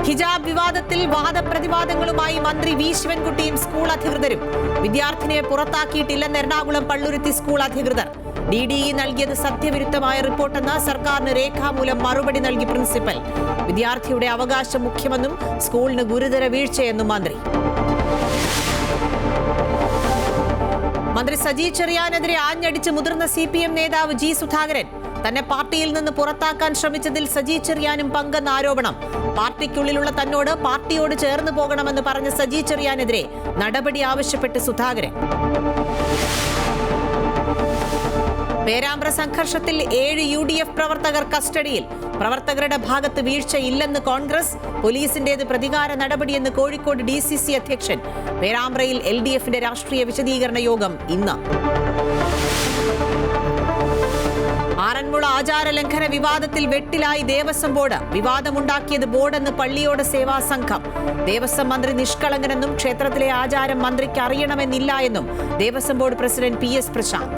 ഹിജാബ് വിവാദത്തിൽ വാദപ്രതിവാദങ്ങളുമായി മന്ത്രി V ശിവൻകുട്ടിയും school അധികൃതരും. വിദ്യാർത്ഥിനിയെ പുറത്താക്കിയിട്ടില്ലെന്ന് എറണാകുളം പള്ളുരുത്തി സ്കൂൾ അധികൃതർ. DDE നൽകിയത് സത്യവിരുദ്ധമായ റിപ്പോർട്ടെന്ന് സർക്കാരിന് രേഖാമൂലം മറുപടി നൽകി പ്രിൻസിപ്പൽ. വിദ്യാർത്ഥിയുടെ അവകാശം മുഖ്യമെന്നും സ്കൂളിന് ഗുരുതര വീഴ്ചയെന്നും മന്ത്രി. മന്ത്രി സജി ചെറിയാനെതിരെ ആഞ്ഞടിച്ച് മുതിർന്ന CPM നേതാവ് G സുധാകരൻ. തന്നെ പാർട്ടിയിൽ നിന്ന് പുറത്താക്കാൻ ശ്രമിച്ചതിൽ സജി ചെറിയാനും പങ്കെന്ന ആരോപണം. പാർട്ടിക്കുള്ളിലുള്ള തന്നോട് പാർട്ടിയോട് ചേർന്ന് പോകണമെന്ന് പറഞ്ഞ സജി ചെറിയാനെതിരെ നടപടി ആവശ്യപ്പെട്ട് സുധാകരൻ. പേരാമ്പ്ര സംഘർഷത്തിൽ 7 UDF പ്രവർത്തകർ കസ്റ്റഡിയിൽ. പ്രവർത്തകരുടെ ഭാഗത്ത് വീഴ്ചയില്ലെന്ന് കോൺഗ്രസ്. പോലീസിന്റേത് പ്രതികാര നടപടിയെന്ന് കോഴിക്കോട് DCC അധ്യക്ഷൻ. പേരാമ്പ്രയിൽ LDFന്റെ രാഷ്ട്രീയ വിശദീകരണ യോഗം ഇന്ന്. ആറന്മുള ആചാരലംഘന വിവാദത്തിൽ വെട്ടിലായി ദേവസ്വം ബോർഡ്. വിവാദമുണ്ടാക്കിയത് ബോർഡെന്ന് പള്ളിയോട് സേവാ സംഘം. ദേവസ്വം മന്ത്രി നിഷ്കളങ്കനെന്നും ക്ഷേത്രത്തിലെ ആചാരം മന്ത്രിക്ക് അറിയണമെന്നില്ല എന്നും Devaswom board president PS Prashant.